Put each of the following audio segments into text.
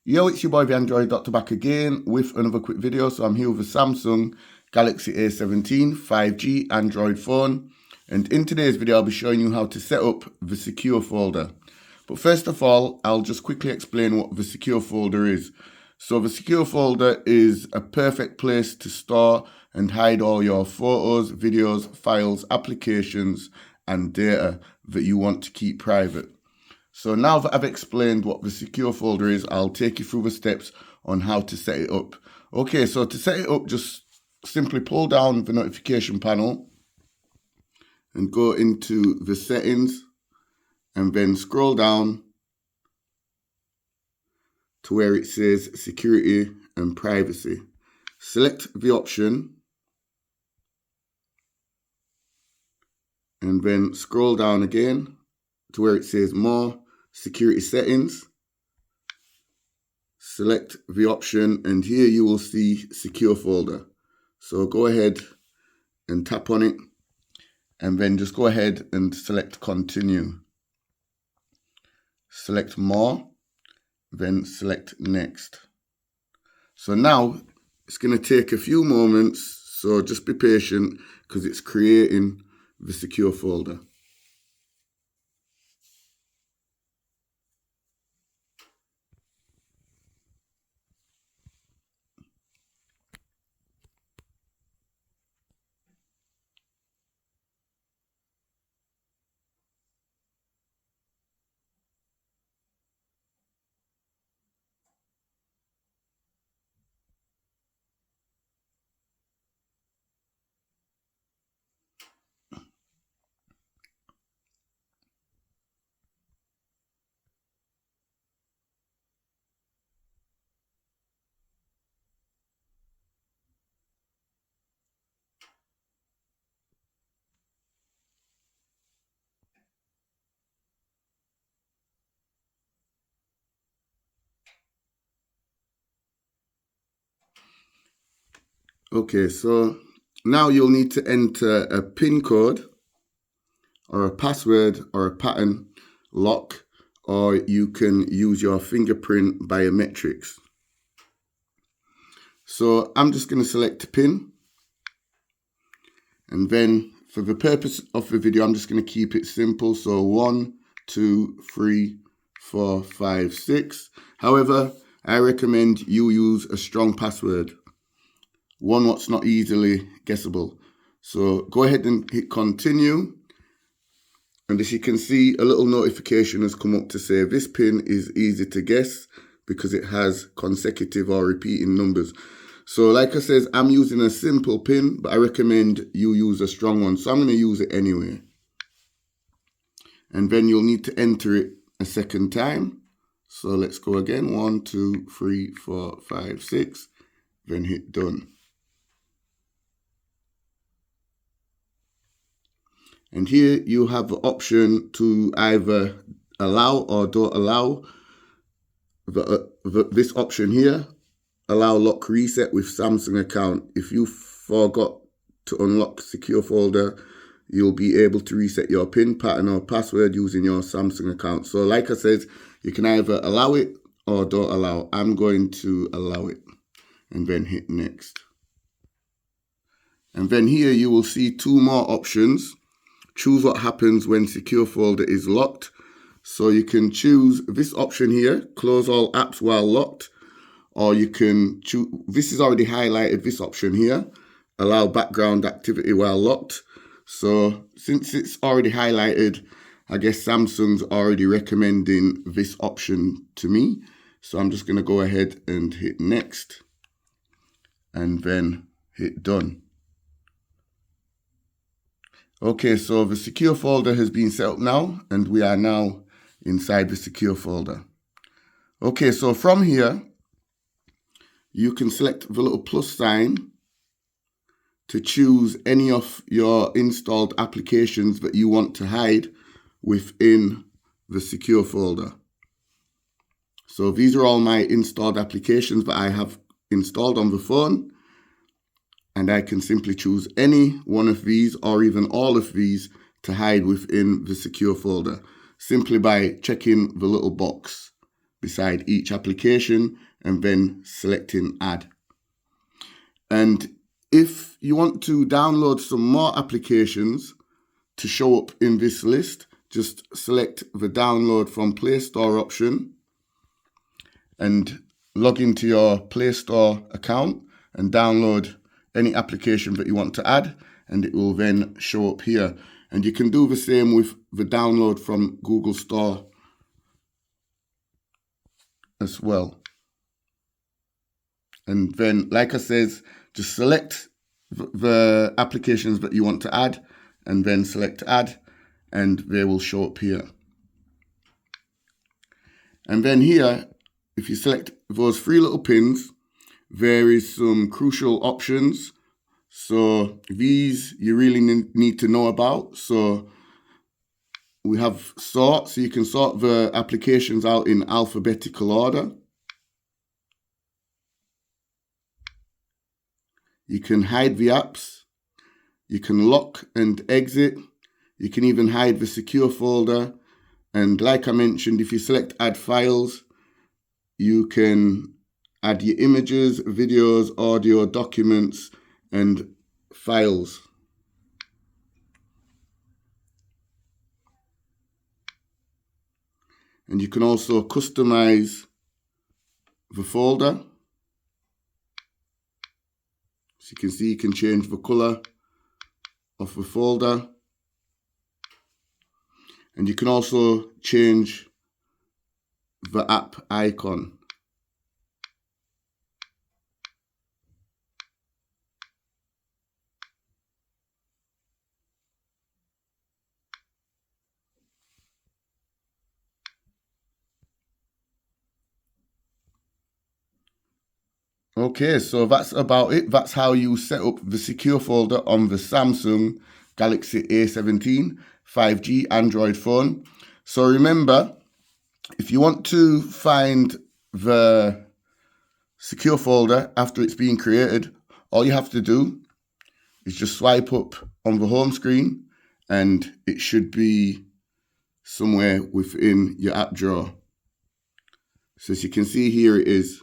Yo, it's your boy the Android Doctor back again with another quick video. So I'm here with a Samsung Galaxy A17 5G Android phone, and in today's video I'll be showing you how to set up the secure folder. But first of all, I'll just quickly explain what the secure folder is. So the secure folder is a perfect place to store and hide all your photos, videos, files, applications and data that you want to keep private. So now that I've explained what the secure folder is, I'll take you through the steps on how to set it up. Okay, so to set it up, just simply pull down the notification panel and go into the settings and then scroll down to where it says security and privacy. Select the option and then scroll down again to where it says more security settings. Select the option and here you will see secure folder. So go ahead and tap on it and then just go ahead and select continue. Select more, then select next. So now it's going to take a few moments, so just be patient because it's creating the secure folder. Okay, so now you'll need to enter a PIN code or a password or a pattern lock, or you can use your fingerprint biometrics. So I'm just going to select a PIN, and then for the purpose of the video I'm just going to keep it simple. So 1, 2, 3, 4, 5, 6. However, I recommend you use a strong password, one what's not easily guessable. So go ahead and hit continue, and as you can see, a little notification has come up to say this PIN is easy to guess because it has consecutive or repeating numbers. So like I said, I'm using a simple PIN, but I recommend you use a strong one, so I'm going to use it anyway. And then you'll need to enter it a second time. So let's go again, 1, 2, 3, 4, 5, 6, then hit done. And here you have the option to either allow or don't allow this option here. Allow lock reset with Samsung account. If you forgot to unlock secure folder, you'll be able to reset your PIN, pattern or password using your Samsung account. So like I said, you can either allow it or don't allow. I'm going to allow it and then hit next. And then here you will see two more options. Choose what happens when secure folder is locked. So you can choose this option here, close all apps while locked, or you can choose, this is already highlighted, this option here, allow background activity while locked. So since it's already highlighted, I guess Samsung's already recommending this option to me. So I'm just going to go ahead and hit next and then hit done. Okay, so the secure folder has been set up now, and we are now inside the secure folder. Okay, so from here, you can select the little plus sign to choose any of your installed applications that you want to hide within the secure folder. So these are all my installed applications that I have installed on the phone. And I can simply choose any one of these or even all of these to hide within the secure folder simply by checking the little box beside each application and then selecting add. And if you want to download some more applications to show up in this list, just select the download from Play Store option and log into your Play Store account and download any application that you want to add, and it will then show up here. And you can do the same with the download from Google Store as well. And then, like I says, just select the applications that you want to add and then select add, and they will show up here. And then here, if you select those three little pins, there is some crucial options. So these you really need to know about. So we have sort, so you can sort the applications out in alphabetical order. You can hide the apps. You can lock and exit. You can even hide the secure folder. And like I mentioned, if you select add files, you can add your images, videos, audio, documents, and files. And you can also customize the folder. So you can see you can change the color of the folder. And you can also change the app icon. Okay, so that's about it. That's how you set up the secure folder on the Samsung Galaxy A17 5G Android phone. So remember, if you want to find the secure folder after it's been created, all you have to do is just swipe up on the home screen and it should be somewhere within your app drawer. So as you can see here, it is.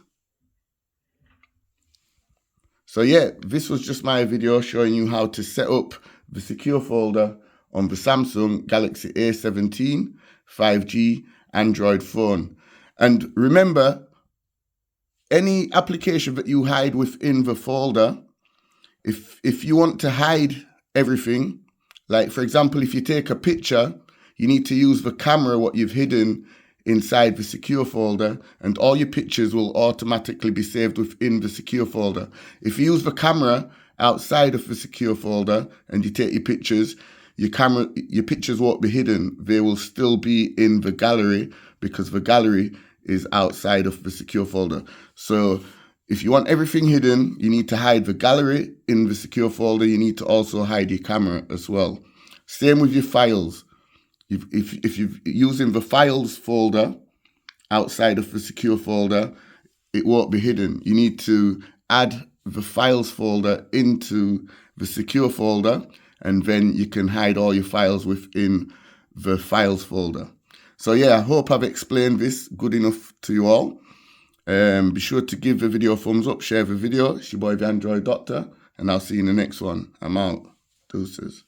So yeah, this was just my video showing you how to set up the secure folder on the Samsung Galaxy A17 5G Android phone. And remember, any application that you hide within the folder, if you want to hide everything, like for example, if you take a picture, you need to use the camera, what you've hidden inside the secure folder, and all your pictures will automatically be saved within the secure folder. If you use the camera outside of the secure folder and you take your pictures, your pictures won't be hidden. They will still be in the gallery because the gallery is outside of the secure folder. So if you want everything hidden, you need to hide the gallery in the secure folder. You need to also hide your camera as well. Same with your files. If you're using the files folder outside of the secure folder, it won't be hidden. You need to add the files folder into the secure folder, and then you can hide all your files within the files folder. So yeah, I hope I've explained this good enough to you all. Be sure to give the video a thumbs up, share the video. It's your boy, the Android Doctor, and I'll see you in the next one. I'm out. Deuces.